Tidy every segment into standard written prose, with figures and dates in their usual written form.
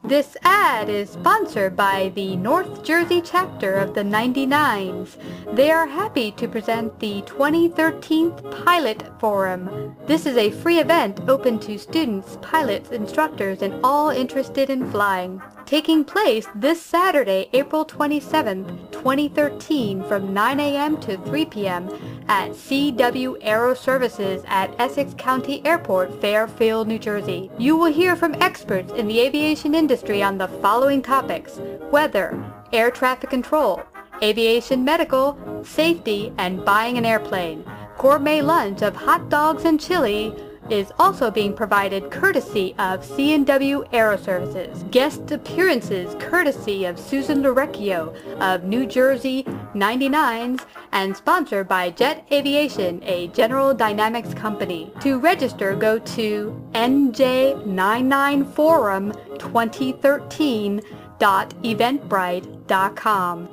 This ad is sponsored by the North Jersey chapter of the 99s. They are happy to present the 2013 Pilot Forum. This is a free event open to students, pilots, instructors, and all interested in flying. Taking place this Saturday, April 27th, 2013 from 9 a.m. to 3 p.m. at CW Aero Services at Essex County Airport, Fairfield, New Jersey. You will hear from experts in the aviation industry on the following topics: weather, air traffic control, aviation medical, safety, and buying an airplane. Gourmet lunch of hot dogs and chili is also being provided courtesy of C&W Aero Services. Guest appearances courtesy of Susan Lorecchio of New Jersey 99s and sponsored by Jet Aviation, a General Dynamics company. To register, go to nj99forum2013.eventbrite.com.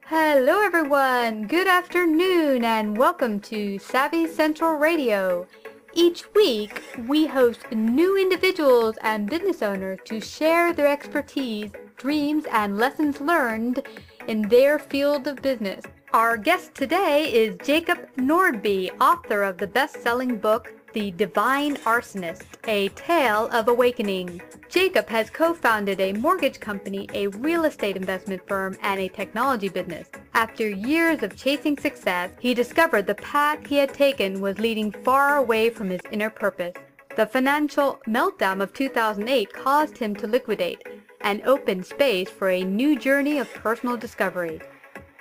Hello everyone, good afternoon and welcome to Savvy Central Radio. Each week we host new individuals and business owners to share their expertise, dreams, and lessons learned in their field of business. Our guest today is Jacob Nordby, author of the best-selling book The Divine Arsonist, A Tale of Awakening. Jacob has co-founded a mortgage company, a real estate investment firm, and a technology business. After years of chasing success, he discovered the path he had taken was leading far away from his inner purpose. The financial meltdown of 2008 caused him to liquidate and opened space for a new journey of personal discovery.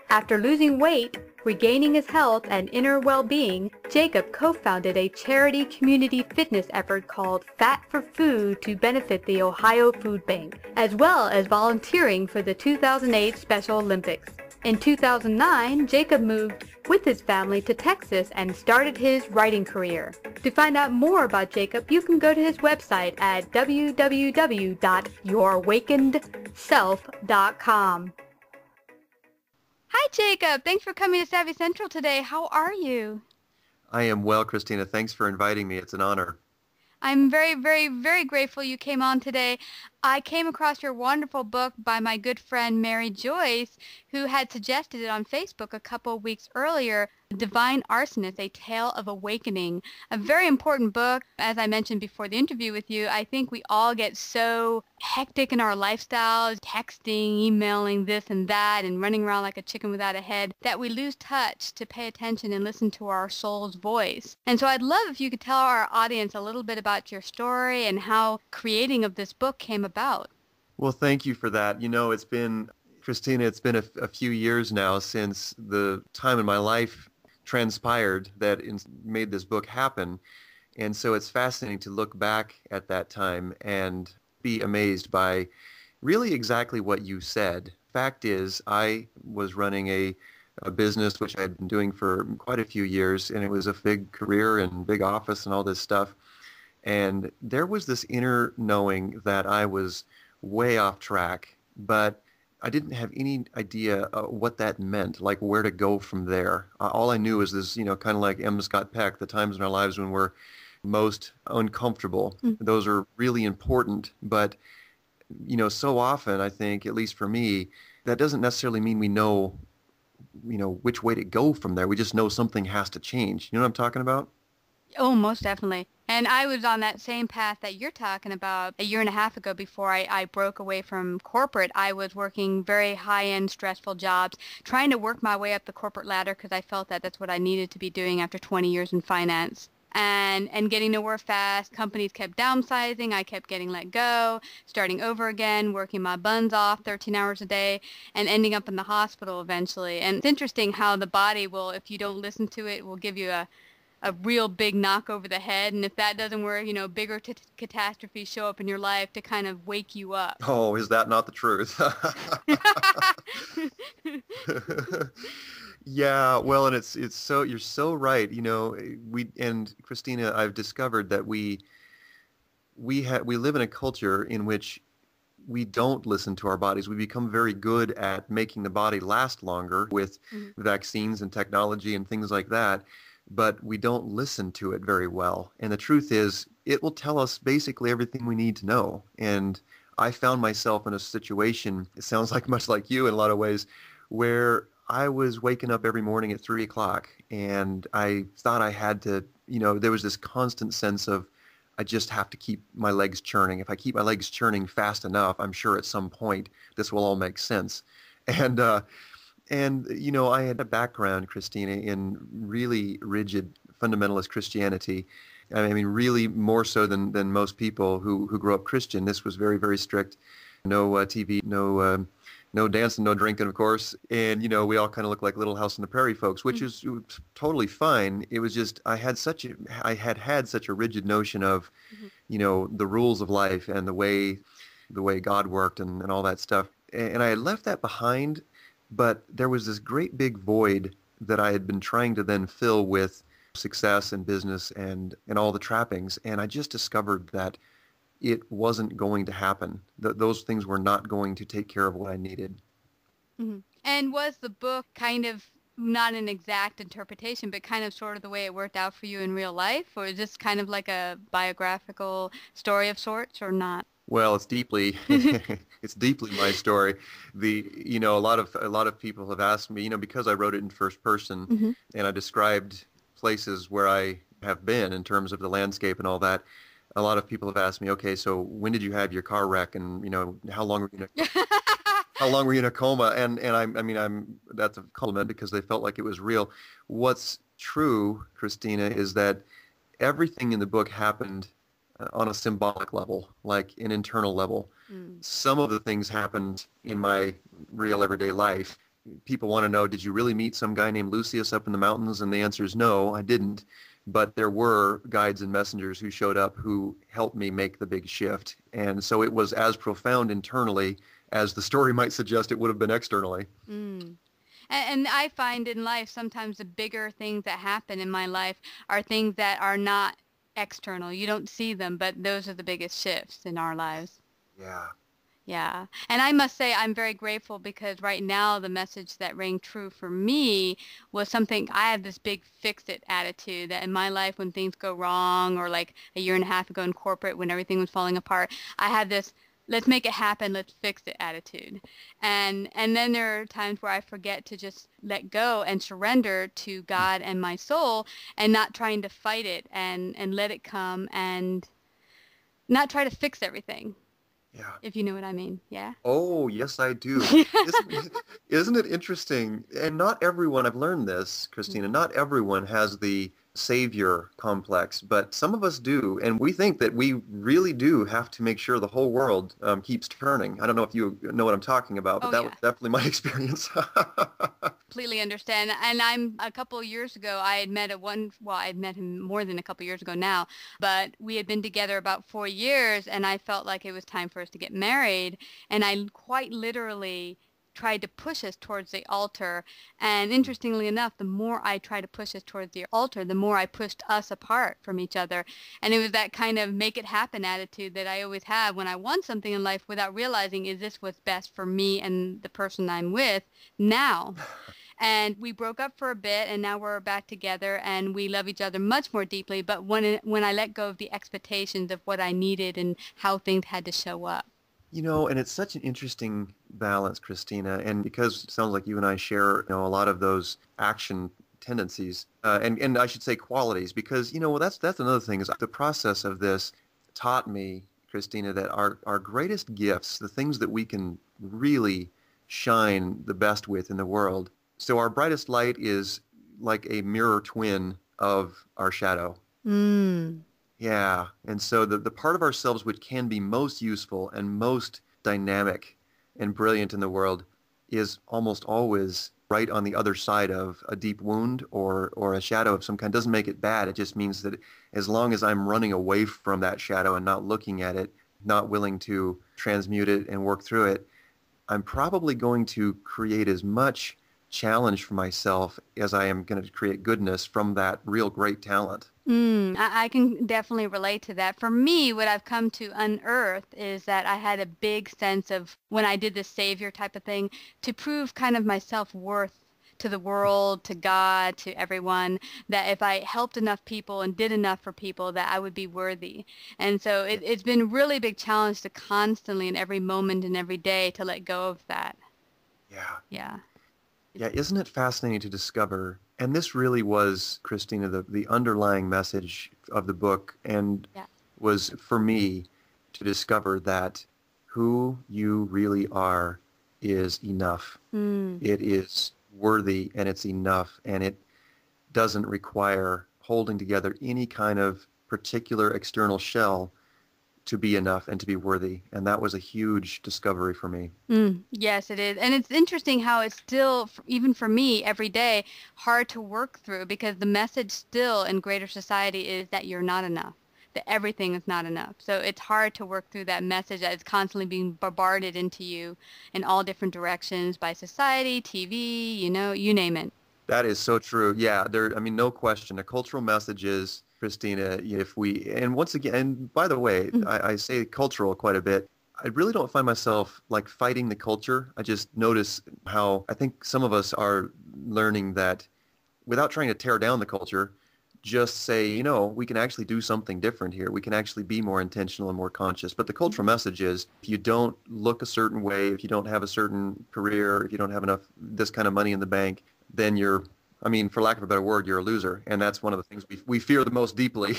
After losing weight, regaining his health and inner well-being, Jacob co-founded a charity community fitness effort called Fat for Food to benefit the Ohio Food Bank, as well as volunteering for the 2008 Special Olympics. In 2009, Jacob moved with his family to Texas and started his writing career. To find out more about Jacob, you can go to his website at www.yourawakenedself.com. Hi, Jacob. Thanks for coming to Savvy Central today. How are you? I am well, Christina. Thanks for inviting me. It's an honor. I'm very, very, very grateful you came on today. I came across your wonderful book by my good friend Mary Joyce, who had suggested it on Facebook a couple of weeks earlier, Divine Arsonist, A Tale of Awakening. A very important book. As I mentioned before the interview with you, I think we all get so hectic in our lifestyles, texting, emailing this and that, and running around like a chicken without a head, that we lose touch to pay attention and listen to our soul's voice. And so I'd love if you could tell our audience a little bit about your story and how creating of this book came about. Well, thank you for that. You know, Christina, it's been a few years now since the time in my life transpired that made this book happen. And so it's fascinating to look back at that time and be amazed by really exactly what you said. Fact is, I was running a business which I'd been doing for quite a few years, and it was a big career and big office and all this stuff. And there was this inner knowing that I was way off track, but I didn't have any idea what that meant, like where to go from there. All I knew was this, kind of like M. Scott Peck, the times in our lives when we're most uncomfortable. Those are really important, but, so often I think, at least for me, that doesn't necessarily mean we know, which way to go from there. We just know something has to change. You know what I'm talking about? Oh, most definitely. And I was on that same path that you're talking about a year and a half ago before I broke away from corporate. I was working very high-end, stressful jobs, trying to work my way up the corporate ladder because I felt that that's what I needed to be doing after 20 years in finance. And getting nowhere fast. Companies kept downsizing. I kept getting let go, starting over again, working my buns off 13 hours a day, and ending up in the hospital eventually. And it's interesting how the body will, if you don't listen to it, will give you a real big knock over the head, and if that doesn't work, bigger catastrophes show up in your life to kind of wake you up. Oh, is that not the truth? Yeah, well, and it's so, you're so right. And Christina, I've discovered that we live in a culture in which we don't listen to our bodies. We become very good at making the body last longer with vaccines and technology and things like that, but we don't listen to it very well. And the truth is, it will tell us basically everything we need to know. And I found myself in a situation, it sounds like much like you in a lot of ways, where I was waking up every morning at 3 o'clock and I thought I had to, there was this constant sense of, I just have to keep my legs churning. If I keep my legs churning fast enough, I'm sure at some point this will all make sense. And, I had a background, Christina, in really rigid fundamentalist Christianity. I mean, really more so than most people who grew up Christian. This was very, very strict. No TV, no dancing, no drinking, of course. And, we all kind of looked like Little House on the Prairie folks, which is totally fine. It was just I had had such a rigid notion of, the rules of life and the way God worked and all that stuff. And I had left that behind, but there was this great big void that I had been trying to then fill with success and business and all the trappings. And I just discovered that it wasn't going to happen. Those things were not going to take care of what I needed. Mm-hmm. And was the book kind of not an exact interpretation, but kind of sort of the way it worked out for you in real life? Or is this kind of like a biographical story of sorts or not? Well, it's deeply my story. A lot of people have asked me, because I wrote it in first person and I described places where I have been in terms of the landscape and all that. A lot of people have asked me, okay, so when did you have your car wreck, and how long were you in a coma? And I'm that's a compliment because they felt like it was real. What's true, Christina, is that everything in the book happened on a symbolic level, like an internal level. Some of the things happened in my real everyday life. People want to know, did you really meet some guy named Lucius up in the mountains? And the answer is no, I didn't. But there were guides and messengers who showed up who helped me make the big shift. And so it was as profound internally as the story might suggest it would have been externally. And I find in life sometimes the bigger things that happen in my life are things that are not external. You don't see them, but those are the biggest shifts in our lives. Yeah. Yeah. And I must say I'm very grateful because right now the message that rang true for me was something. I have this big fix-it attitude that in my life when things go wrong, or like a year and a half ago in corporate when everything was falling apart, I had this let's make it happen, let's fix it attitude. And then there are times where I forget to just let go and surrender to God and my soul and not trying to fight it and let it come and not try to fix everything. Yeah. If you know what I mean. Yeah. Oh, yes, I do. Isn't it interesting? And not everyone, I've learned this, Christina, not everyone has the savior complex, but some of us do. And we think that we really do have to make sure the whole world keeps turning. I don't know if you know what I'm talking about, but that was definitely my experience. Completely understand. And a couple of years ago, I had met I'd met him more than a couple of years ago now, but we had been together about 4 years and I felt like it was time for us to get married. And I quite literally tried to push us towards the altar. And interestingly enough, the more I tried to push us towards the altar, the more I pushed us apart from each other. And it was that kind of make it happen attitude that I always have when I want something in life without realizing, is this what's best for me and the person I'm with now? And we broke up for a bit, and now we're back together, and we love each other much more deeply. But when I let go of the expectations of what I needed and how things had to show up. And it's such an interesting balance, Christina, and because it sounds like you and I share, a lot of those action tendencies, and I should say qualities, because, that's another thing, is the process of this taught me, Christina, that our greatest gifts, the things that we can really shine the best with in the world. So our brightest light is like a mirror twin of our shadow. Yeah. And so the part of ourselves which can be most useful and most dynamic and brilliant in the world is almost always right on the other side of a deep wound or a shadow of some kind. Doesn't make it bad. It just means that as long as I'm running away from that shadow and not looking at it, not willing to transmute it and work through it, I'm probably going to create as much challenge for myself as I am going to create goodness from that real great talent. I can definitely relate to that. For me, what I've come to unearth is that I had a big sense of, when I did this savior type of thing, to prove kind of my self-worth to the world, to God, to everyone, that if I helped enough people and did enough for people, that I would be worthy. And so it's been a really big challenge to constantly in every moment and every day to let go of that. Yeah. Yeah. Yeah, isn't it fascinating to discover, and this really was, Christina, the underlying message of the book, and Yeah. was for me to discover that who you really are is enough. It is worthy and it's enough, and it doesn't require holding together any kind of particular external shell to be enough and to be worthy. And that was a huge discovery for me. Yes, it is. And it's interesting how it's still, even for me, every day, hard to work through because the message still in greater society is that you're not enough, that everything is not enough. So it's hard to work through that message that is constantly being bombarded into you in all different directions by society, TV, you name it. That is so true. Yeah, I mean, no question. A cultural message is, Christina, if we, and once again, and by the way, I say cultural quite a bit. I really don't find myself like fighting the culture. I just notice how I think some of us are learning that without trying to tear down the culture, just say, we can actually do something different here. We can actually be more intentional and more conscious. But the cultural message is if you don't look a certain way, if you don't have a certain career, if you don't have enough, this kind of money in the bank, then you're, I mean, for lack of a better word, you're a loser. And that's one of the things we fear the most deeply,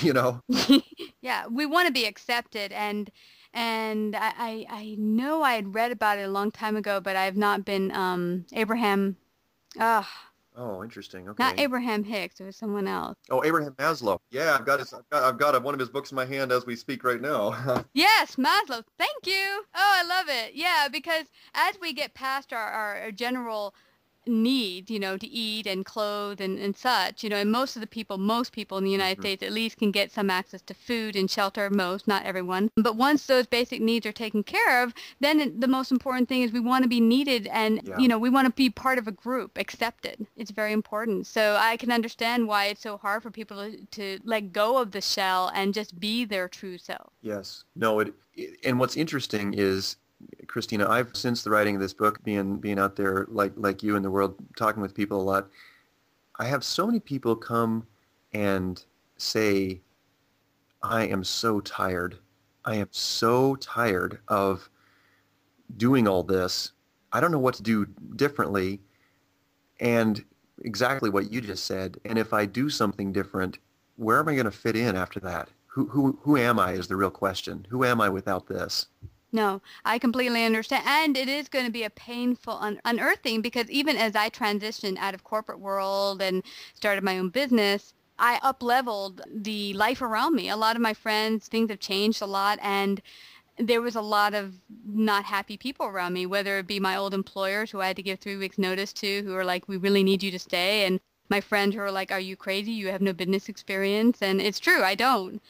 Yeah, we want to be accepted, and I know I had read about it a long time ago, but I have not been Abraham. Uh, Oh, interesting. Not Okay. Abraham Hicks. It was someone else. Oh, Abraham Maslow. Yeah, I've got one of his books in my hand as we speak right now. Yes, Maslow. Thank you. Oh, I love it. Yeah, because as we get past our general need, to eat and clothe and such, and most people in the United States at least can get some access to food and shelter, not everyone. But once those basic needs are taken care of, then the most important thing is we want to be needed and, Yeah. we want to be part of a group, accepted. It's very important. So I can understand why it's so hard for people to let go of the shell and just be their true self. Yes. No, and what's interesting is, Christina, I've since the writing of this book, being out there like you in the world, talking with people a lot, I have so many people come and say, I am so tired. I am so tired of doing all this. I don't know what to do differently. And exactly what you just said. And if I do something different, where am I going to fit in after that? Who am I is the real question. Who am I without this? No, I completely understand. And it is going to be a painful unearthing because even as I transitioned out of corporate world and started my own business, I up-leveled the life around me. A lot of my friends, things have changed a lot, and there was a lot of not happy people around me, whether it be my old employers who I had to give 3 weeks notice to, who were like, we really need you to stay, and my friends who are like, are you crazy? You have no business experience. And it's true, I don't.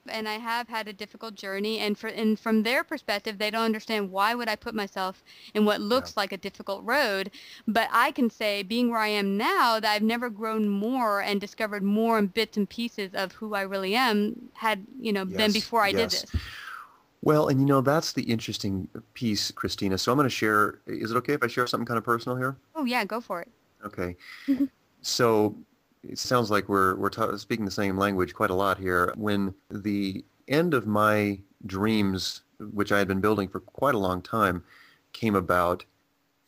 And I have had a difficult journey. And from their perspective, they don't understand why would I put myself in what looks like a difficult road. But I can say, being where I am now, that I've never grown more and discovered more in bits and pieces of who I really am than before I did this. Well, and that's the interesting piece, Christina. So I'm going to share, is it okay if I share something kind of personal here? Oh, yeah, go for it. Okay. So it sounds like we're speaking the same language quite a lot here. When the end of my dreams, which I had been building for quite a long time, came about,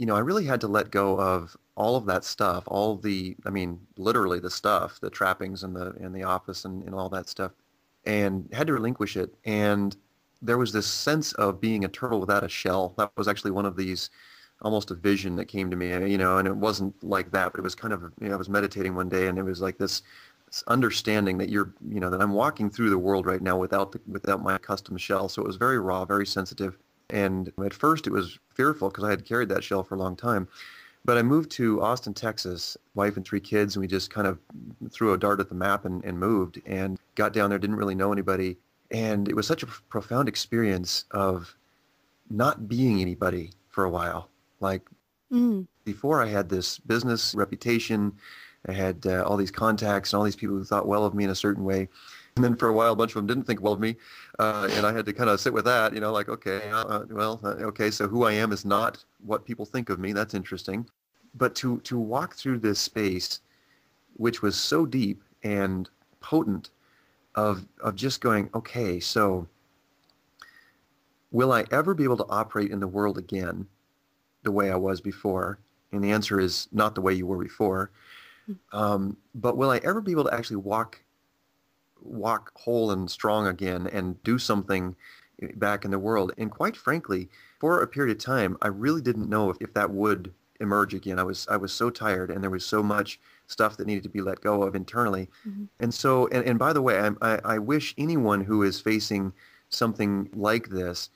I really had to let go of all of that stuff, literally the stuff, the trappings and the office and all that stuff, and had to relinquish it. And there was this sense of being a turtle without a shell. That was actually one of these, almost a vision that came to me, and it wasn't like that, but it was kind of, I was meditating one day, and it was like this understanding that that I'm walking through the world right now without my custom shell. So it was very raw, very sensitive. And at first it was fearful because I had carried that shell for a long time. But I moved to Austin, Texas, wife and 3 kids, and we just kind of threw a dart at the map and moved and got down there, didn't really know anybody. And it was such a profound experience of not being anybody for a while. Like before, I had this business reputation. I had all these contacts and all these people who thought well of me in a certain way. And then for a while, a bunch of them didn't think well of me. And I had to kind of sit with that, like, okay, okay, so who I am is not what people think of me. That's interesting. But to walk through this space, which was so deep and potent, of just going, okay, so will I ever be able to operate in the world again the way I was before? And the answer is not the way you were before. But will I ever be able to actually walk whole and strong again and do something back in the world? And quite frankly, for a period of time, I really didn't know if that would emerge again. I was so tired, and there was so much stuff that needed to be let go of internally. Mm-hmm. And so, and by the way, I wish anyone who is facing something like this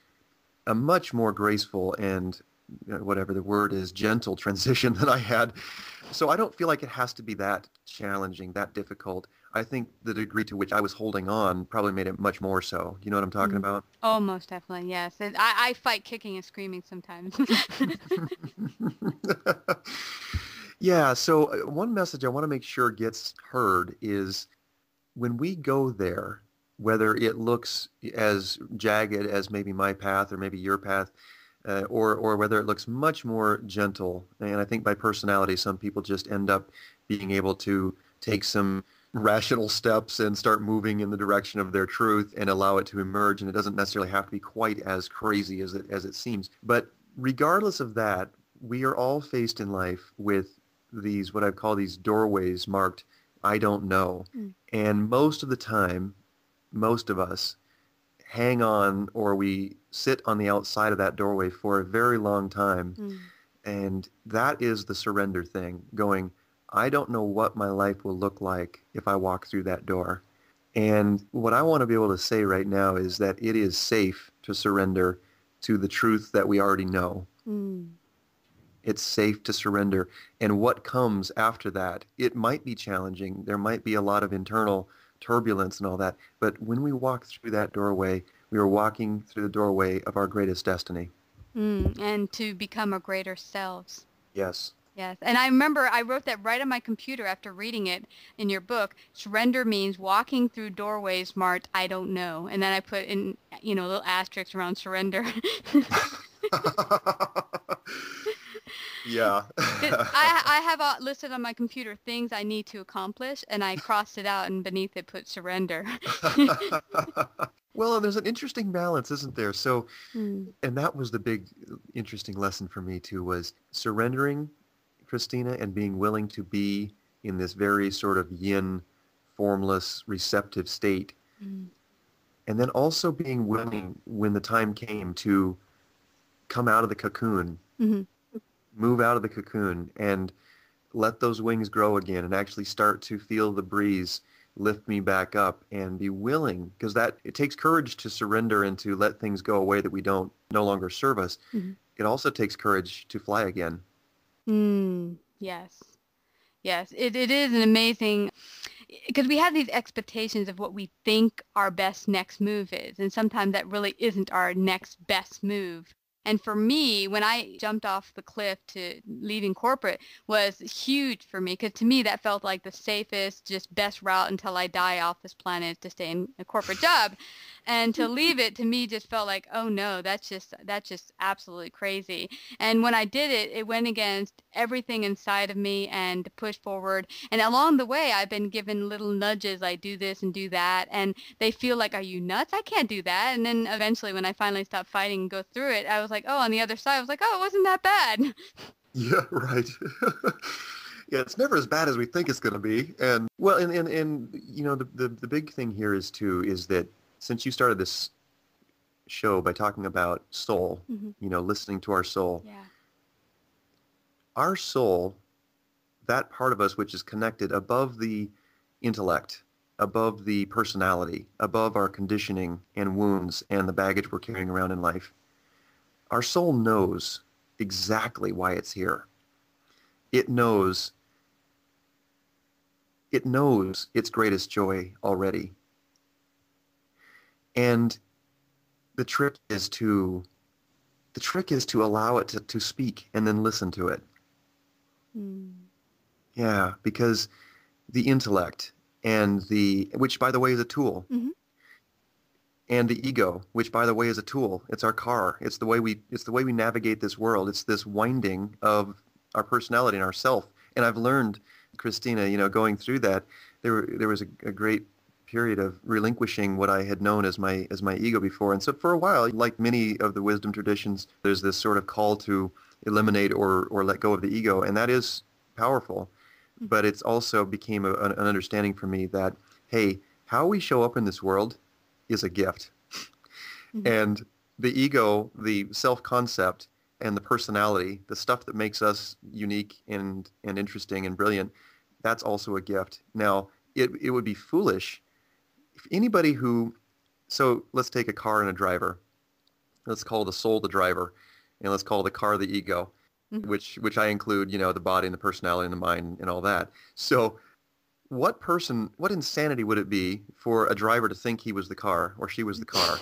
a much more graceful and whatever the word is, gentle transition than I had. So I don't feel like it has to be that challenging, that difficult. I think the degree to which I was holding on probably made it much more so. You know what I'm talking about? Oh, most definitely, yes. I fight kicking and screaming sometimes. Yeah, so one message I want to make sure gets heard is when we go there, whether it looks as jagged as maybe my path or maybe your path, or whether it looks much more gentle. And I think by personality, some people just end up being able to take some rational steps and start moving in the direction of their truth and allow it to emerge. And it doesn't necessarily have to be quite as crazy as it seems. But regardless of that, we are all faced in life with these, what I call these doorways marked, I don't know. And most of the time, most of us hang on, or we sit on the outside of that doorway for a very long time. And that is the surrender thing, going, I don't know what my life will look like if I walk through that door. And what I want to be able to say right now is that it is safe to surrender to the truth that we already know. It's safe to surrender. And what comes after that, it might be challenging. There might be a lot of internal turbulence and all that. But when we walk through that doorway, we are walking through the doorway of our greatest destiny. And to become our greater selves. Yes. Yes. And I remember I wrote that right on my computer after reading it in your book. Surrender means walking through doorways marked, I don't know. And then I put in, a little asterisk around surrender. Yeah. I have listed on my computer things I need to accomplish, and I crossed it out, and beneath it put surrender. Well, there's an interesting balance, isn't there? So, and that was the big interesting lesson for me too, was surrendering, Christina, and being willing to be in this very sort of yin, formless, receptive state. And then also being willing, when the time came, to come out of the cocoon, move out of the cocoon and let those wings grow again and actually start to feel the breeze lift me back up, and be willing, because that it takes courage to surrender and to let things go away that we don't no longer serve us. It also takes courage to fly again. Yes. Yes. It is an amazing, because we have these expectations of what we think our best next move is. And sometimes that really isn't our next best move. And for me, when I jumped off the cliff to leaving corporate was huge for me, because to me that felt like the safest, just best route until I die off this planet, to stay in a corporate job. And to leave it, to me, just felt like, oh no, that's just absolutely crazy. And when I did it, it went against everything inside of me and pushed forward. And along the way, I've been given little nudges, like do this and do that. And they feel like, are you nuts? I can't do that. And then eventually, when I finally stopped fighting and go through it, I was like, oh, on the other side, I was like, oh, it wasn't that bad. Yeah, right. Yeah, it's never as bad as we think it's going to be. And well, and the big thing here is that since you started this show by talking about soul, listening to our soul. Yeah. Our soul, that part of us which is connected above the intellect, above the personality, above our conditioning and wounds and the baggage we're carrying around in life, our soul knows exactly why it's here. It knows its greatest joy already. And the trick is to allow it to speak and then listen to it. Yeah, because the intellect and which by the way is a tool, and the ego, which by the way is a tool. It's our car. It's the way we navigate this world. It's this winding of our personality and ourself. And I've learned, Christina, going through that, there was a great period of relinquishing what I had known as my ego before. And so for a while, like many of the wisdom traditions, there's this sort of call to eliminate or let go of the ego, and that is powerful. But it's also became an understanding for me that, hey, how we show up in this world is a gift. Mm-hmm. And the ego, the self-concept, and the personality, the stuff that makes us unique and interesting and brilliant, that's also a gift. Now, it would be foolish if anybody so let's take a car and a driver. Let's call the soul the driver, and let's call the car the ego, mm-hmm. which I include, the body and the personality and the mind and all that. So what insanity would it be for a driver to think he was the car or she was the car?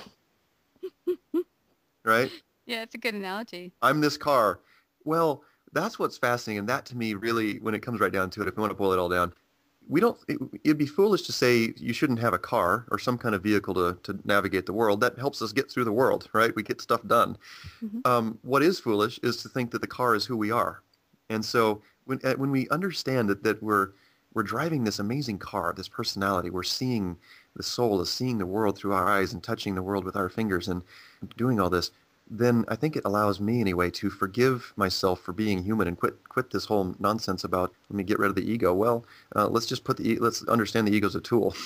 Right? Yeah, it's a good analogy. I'm this car. Well, that's what's fascinating, and that to me really, when it comes right down to it, if we want to boil it all down, it'd be foolish to say you shouldn't have a car or some kind of vehicle to navigate the world. That helps us get through the world, right? We get stuff done. Mm-hmm. What is foolish is to think that the car is who we are. And so when we understand that we're driving this amazing car, this personality, we're seeing, the soul is seeing the world through our eyes and touching the world with our fingers and doing all this, then I think it allows me anyway to forgive myself for being human and quit this whole nonsense about, let me get rid of the ego. Well, let's just let's understand the ego's a tool.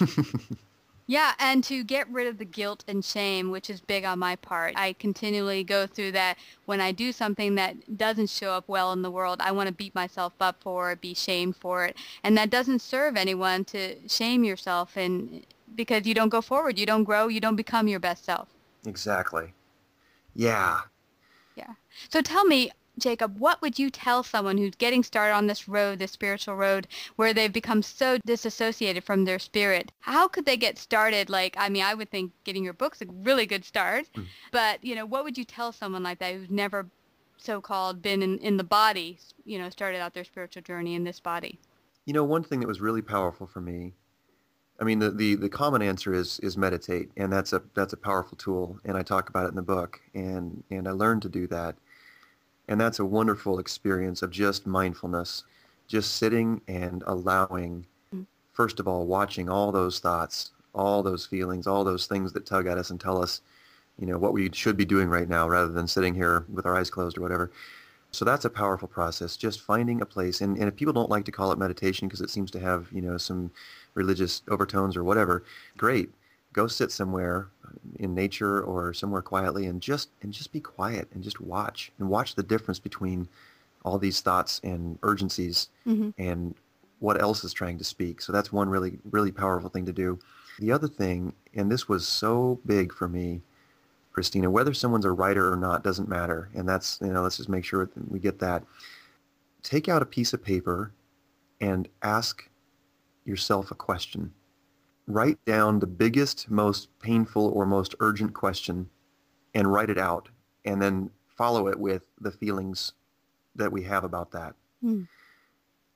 Yeah, and to get rid of the guilt and shame, which is big on my part. I continually go through that when I do something that doesn't show up well in the world. I want to beat myself up for it, be shamed for it. And that doesn't serve anyone, to shame yourself, and because you don't go forward, you don't grow, you don't become your best self. Exactly. Yeah. Yeah. So tell me, Jacob, what would you tell someone who's getting started on this road, this spiritual road, where they've become so disassociated from their spirit? How could they get started? I would think getting your book's a really good start. Mm. But, what would you tell someone like that who's never so-called been in the body, started out their spiritual journey in this body? One thing that was really powerful for me, the common answer is meditate, and that's a powerful tool, and I talk about it in the book, and I learned to do that. And that's a wonderful experience of just mindfulness, just sitting and allowing, first of all, watching all those thoughts, all those feelings, all those things that tug at us and tell us, what we should be doing right now rather than sitting here with our eyes closed or whatever. So that's a powerful process, just finding a place. And if people don't like to call it meditation because it seems to have, some religious overtones or whatever, great. Go sit somewhere in nature or somewhere quietly and just be quiet and just watch the difference between all these thoughts and urgencies, mm-hmm. and what else is trying to speak. So that's one really, really powerful thing to do. The other thing, and this was so big for me, Christina, whether someone's a writer or not doesn't matter. And that's, let's just make sure we get that. Take out a piece of paper and ask yourself a question. Write down the biggest, most painful, or most urgent question and write it out, and then follow it with the feelings that we have about that. Mm.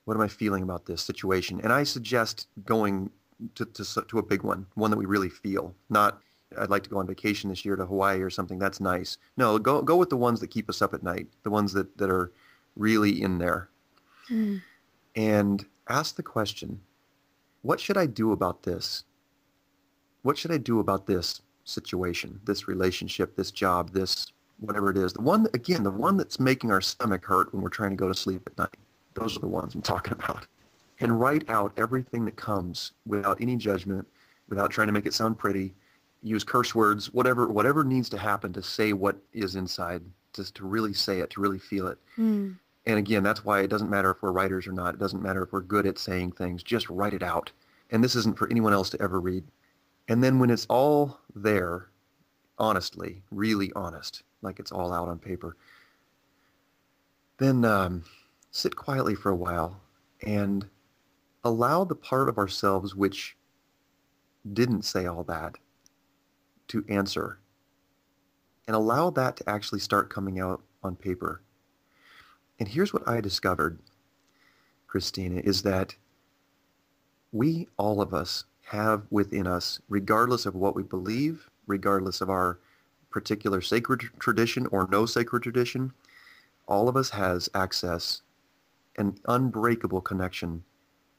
What am I feeling about this situation? And I suggest going to a big one that we really feel. Not, I'd like to go on vacation this year to Hawaii or something. That's nice. No, go with the ones that keep us up at night, the ones that are really in there. Mm. And ask the question, what should I do about this? What should I do about this situation, this relationship, this job, this whatever it is? The one that's making our stomach hurt when we're trying to go to sleep at night. Those are the ones I'm talking about. And write out everything that comes without any judgment, without trying to make it sound pretty. Use curse words, whatever needs to happen to say what is inside, just to really say it, to really feel it. Mm. And again, that's why it doesn't matter if we're writers or not. It doesn't matter if we're good at saying things. Just write it out. And this isn't for anyone else to ever read. And then when it's all there, honestly, really honest, like it's all out on paper, then sit quietly for a while and allow the part of ourselves which didn't say all that to answer. And allow that to actually start coming out on paper. And here's what I discovered, Christina, is that we, all of us, have within us, regardless of what we believe, regardless of our particular sacred tradition or no sacred tradition, all of us has access an unbreakable connection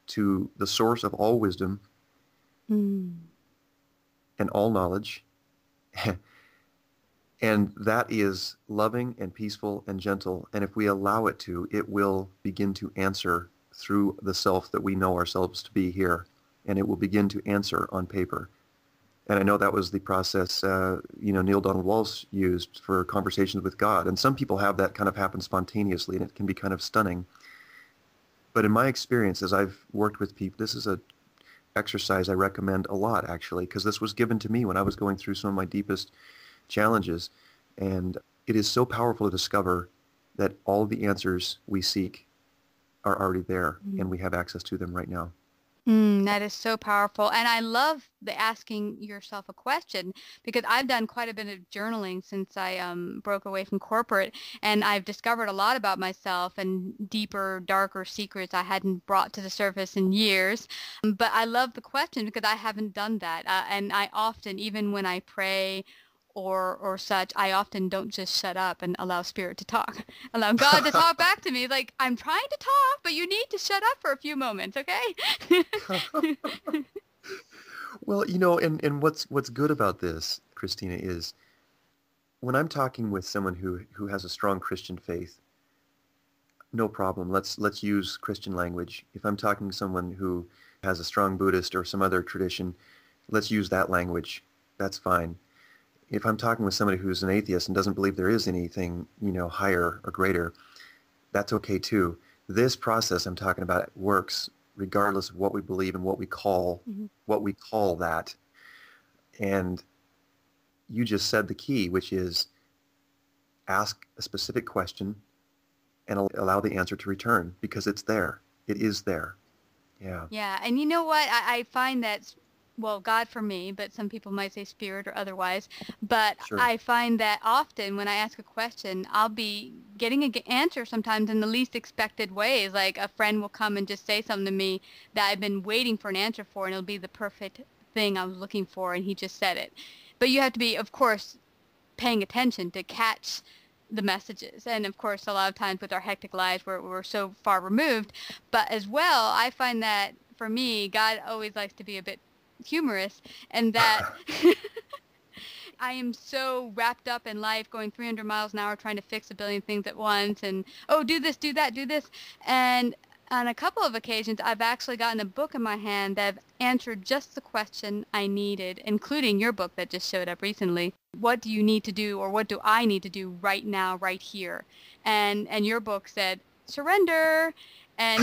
to the source of all wisdom and all knowledge. And that is loving and peaceful and gentle. And if we allow it to, it will begin to answer through the self that we know ourselves to be here. And it will begin to answer on paper. And I know that was the process, Neil Donald Walsh used for conversations with God. And some people have that kind of happen spontaneously, and it can be kind of stunning. But in my experience, as I've worked with people, this is a exercise I recommend a lot, actually, because this was given to me when I was going through some of my deepest challenges. And it is so powerful to discover that all of the answers we seek are already there, and we have access to them right now. That is so powerful. And I love the asking yourself a question, because I've done quite a bit of journaling since I broke away from corporate, and I've discovered a lot about myself and deeper, darker secrets I hadn't brought to the surface in years. But I love the question because I haven't done that. And I often, even when I pray or such, I often don't just shut up and allow spirit to talk, allow God to talk back to me. Like, I'm trying to talk, but you need to shut up for a few moments, okay? Well, and what's good about this, Christina, is when I'm talking with someone who has a strong Christian faith, no problem. Let's use Christian language. If I'm talking to someone who has a strong Buddhist or some other tradition, let's use that language. That's fine. If I'm talking with somebody who's an atheist and doesn't believe there is anything, higher or greater, that's okay too. This process I'm talking about works regardless of what we believe and what we call that. And you just said the key, which is ask a specific question and allow the answer to return, because it's there. It is there. Yeah. Yeah. And you know what? I find that, well, God for me, but some people might say spirit or otherwise. But Sure. I find that often when I ask a question, I'll be getting an answer sometimes in the least expected ways. Like a friend will come and just say something to me that I've been waiting for an answer for, and it'll be the perfect thing I was looking for, and he just said it. But you have to be, of course, paying attention to catch the messages. And of course, a lot of times with our hectic lives, we're so far removed. But as well, I find that for me, God always likes to be a bit humorous, and that I am so wrapped up in life, going 300 miles an hour trying to fix a billion things at once, and do this, do that, do this. And on a couple of occasions I've actually gotten a book in my hand that answered just the question I needed, including your book that just showed up recently. What do you need to do, or what do I need to do right now, right here? And your book said surrender. And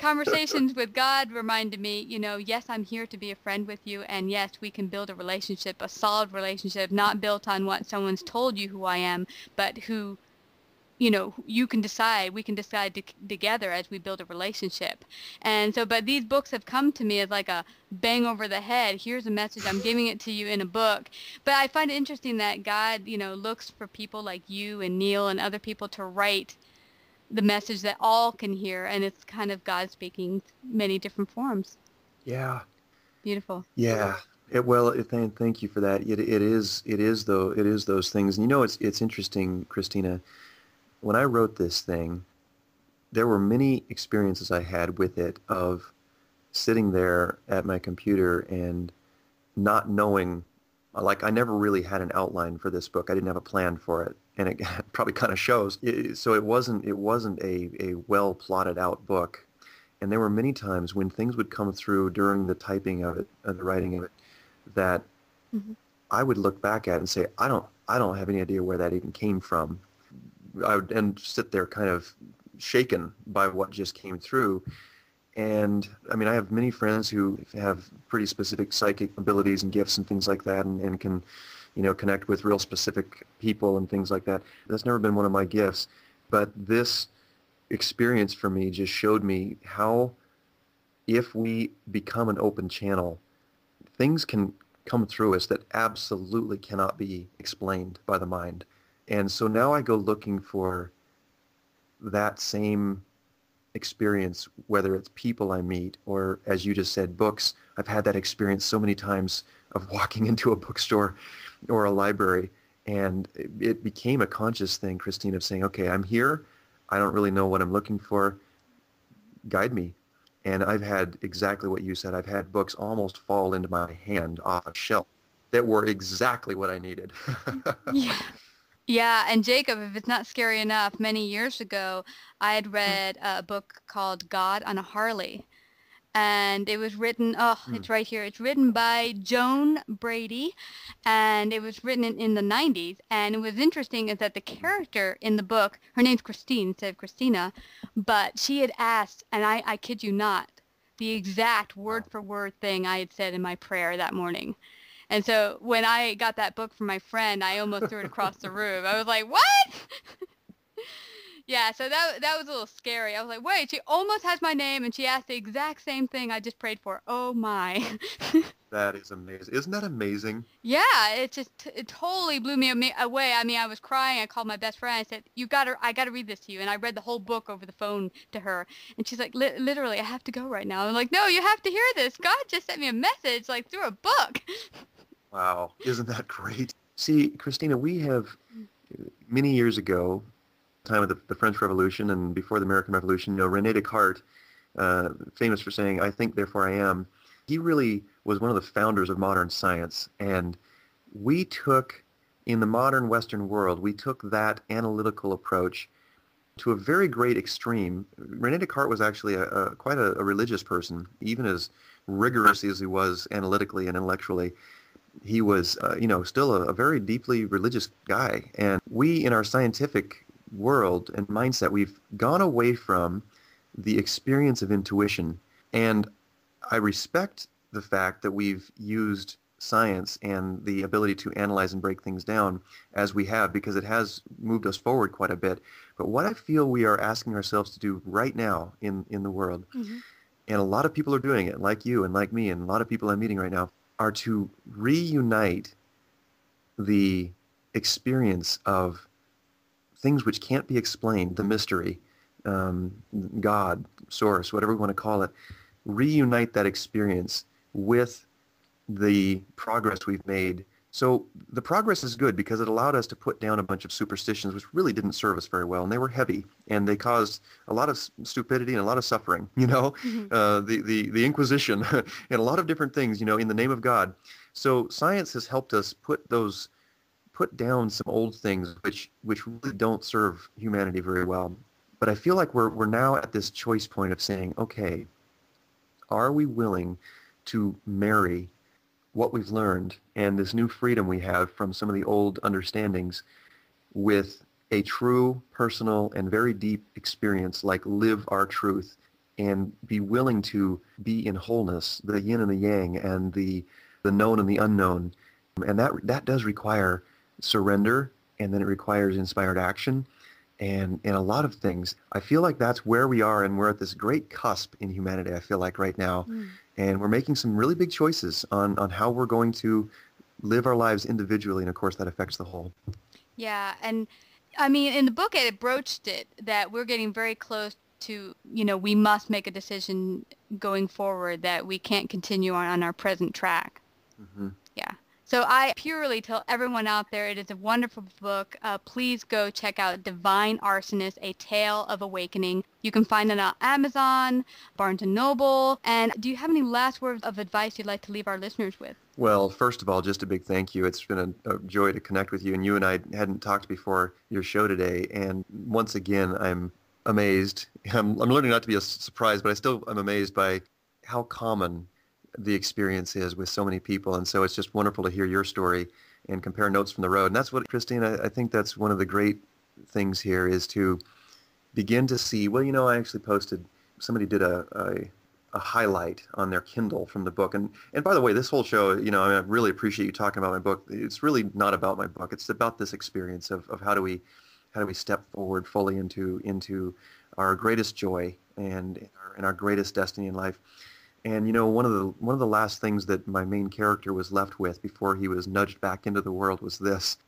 Conversations with God reminded me, yes, I'm here to be a friend with you, and yes, we can build a relationship, a solid relationship, not built on what someone's told you who I am, but who, you can decide, we can decide together as we build a relationship. And so, but these books have come to me as like a bang over the head. Here's a message, I'm giving it to you in a book. But I find it interesting that God, looks for people like you and Neil and other people to write the message that all can hear, and it's kind of God speaking many different forms. Yeah. Beautiful. Yeah. Thank you for that. It is those things. And it's interesting, Christina. When I wrote this thing, there were many experiences I had with it of sitting there at my computer and not knowing, like I never really had an outline for this book. I didn't have a plan for it. And it probably kind of shows. So it wasn't a well plotted out book. And there were many times when things would come through during the typing of it, the writing of it, that I would look back at and say, I don't have any idea where that even came from. I would and sit there kind of shaken by what just came through. And I mean, I have many friends who have pretty specific psychic abilities and gifts and things like that, and can, connect with real specific people and things like that. That's never been one of my gifts. But this experience for me just showed me how, if we become an open channel, things can come through us that absolutely cannot be explained by the mind. And so now I go looking for that same experience, whether it's people I meet or, as you just said, books. I've had that experience so many times of walking into a bookstore or a library, and it became a conscious thing, Christine, of saying, okay, I'm here. I don't really know what I'm looking for. Guide me. And I've had exactly what you said. I've had books almost fall into my hand off a shelf that were exactly what I needed. Yeah. Yeah, and Jacob, if it's not scary enough, many years ago, I had read a book called God on a Harley. And it was written, Hmm. it's right here. It's written by Joan Brady, and it was written in the 90s. And it was interesting is that the character in the book, her name's Christine instead of Christina, but she had asked, and I kid you not, the exact word Wow. for word thing I had said in my prayer that morning. And so when I got that book from my friend, I almost threw it across the room. I was like, "What?" Yeah, so that was a little scary. I was like, "Wait, she almost has my name and she asked the exact same thing I just prayed for." Oh my. That is amazing. Isn't that amazing? Yeah, it totally blew me away. I mean, I was crying. I called my best friend. I said, I got to read this to you." And I read the whole book over the phone to her. And she's like, "Literally, I have to go right now." I'm like, "No, you have to hear this. God just sent me a message like through a book." Wow. Isn't that great? See, Christina, we have many years ago, time of the French Revolution and before the American Revolution, René Descartes, famous for saying, "I think, therefore I am." He really was one of the founders of modern science. And we took, in the modern Western world, we took that analytical approach to a very great extreme. René Descartes was actually quite a religious person, even as rigorous as he was analytically and intellectually. He was, still a very deeply religious guy. And we, in our scientific world and mindset, we've gone away from the experience of intuition. And I respect the fact that we've used science and the ability to analyze and break things down as we have, because it has moved us forward quite a bit. But what I feel we are asking ourselves to do right now in the world, Hmm. and a lot of people are doing it, like you and like me and a lot of people I'm meeting right now, are to reunite the experience of things which can't be explained, the mystery, um, God, source, whatever we want to call it, reunite that experience with the progress we've made. So the progress is good because it allowed us to put down a bunch of superstitions which really didn't serve us very well, and they were heavy, and they caused a lot of stupidity and a lot of suffering, Hmm. the Inquisition and a lot of different things, in the name of God. So science has helped us put down some old things which really don't serve humanity very well. But I feel like we're now at this choice point of saying, okay, are we willing to marry what we've learned and this new freedom we have from some of the old understandings with a true, personal, and very deep experience, like live our truth, and be willing to be in wholeness, the yin and the yang, and the known and the unknown. And that does require surrender, and then it requires inspired action, and a lot of things. I feel like that's where we are, and we're at this great cusp in humanity, I feel like, right now. And we're making some really big choices on how we're going to live our lives individually, and of course that affects the whole. Yeah, and I mean, in the book, it broached it that we're getting very close to, we must make a decision going forward that we can't continue on our present track. Hmm. Yeah. So I purely tell everyone out there, it is a wonderful book. Please go check out Divine Arsonist, A Tale of Awakening. You can find it on Amazon, Barnes& and Noble. And do you have any last words of advice you'd like to leave our listeners with? Well, first of all, just a big thank you. It's been a joy to connect with you, and you and I hadn't talked before your show today, and once again, I'm amazed. I'm learning not to be surprised, but I still am amazed by how common the experience is with so many people. And so it's just wonderful to hear your story and compare notes from the road. And that's what, Christine, I think that's one of the great things here is to begin to see, well, I actually posted, somebody did a highlight on their Kindle from the book. And by the way, this whole show, I really appreciate you talking about my book. It's really not about my book. It's about this experience of how do we step forward fully into our greatest joy and in our greatest destiny in life. And one of the last things that my main character was left with before he was nudged back into the world was this.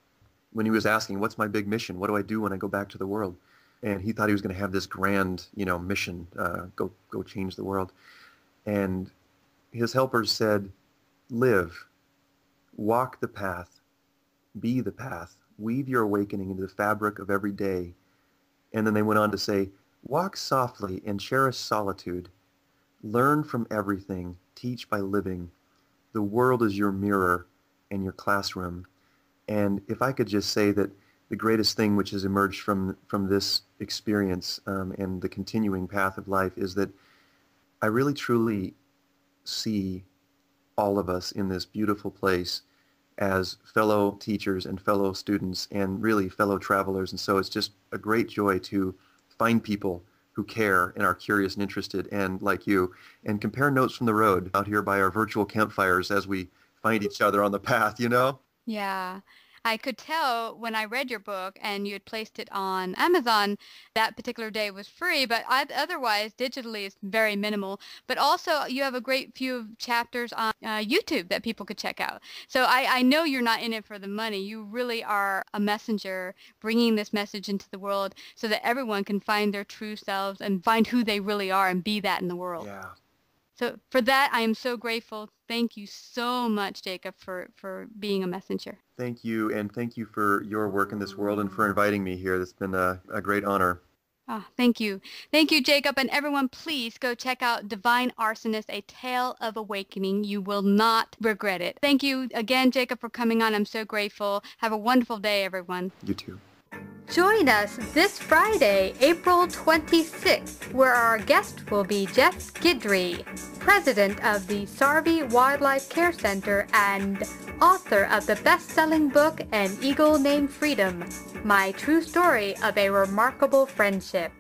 When he was asking, "What's my big mission? What do I do when I go back to the world?" And he thought he was going to have this grand, mission, go change the world. And his helpers said, "Live, walk the path, be the path, weave your awakening into the fabric of every day, And then they went on to say, walk softly and cherish solitude. Learn from everything. Teach by living. The world is your mirror and your classroom. And if I could just say that the greatest thing which has emerged from this experience and the continuing path of life is that I really truly see all of us in this beautiful place as fellow teachers and fellow students and really fellow travelers. And so it's just a great joy to find people who care and are curious and interested and like you, and compare notes from the road out here by our virtual campfires as we find each other on the path, you know? Yeah. I could tell when I read your book and you had placed it on Amazon, that particular day was free, but otherwise digitally it's very minimal. But also you have a great few of chapters on YouTube that people could check out. So I know you're not in it for the money. You really are a messenger bringing this message into the world so that everyone can find their true selves and find who they really are and be that in the world. Yeah. So for that, I am so grateful. Thank you so much, Jacob, for being a messenger. Thank you, and thank you for your work in this world and for inviting me here. It's been a great honor. Oh, thank you. Thank you, Jacob. And everyone, please go check out Divine Arsonist, A Tale of Awakening. You will not regret it. Thank you again, Jacob, for coming on. I'm so grateful. Have a wonderful day, everyone. You too. Join us this Friday, April 26th, where our guest will be Jeff Guidry, president of the Sarvey Wildlife Care Center and author of the best-selling book An Eagle Named Freedom, My True Story of a Remarkable Friendship.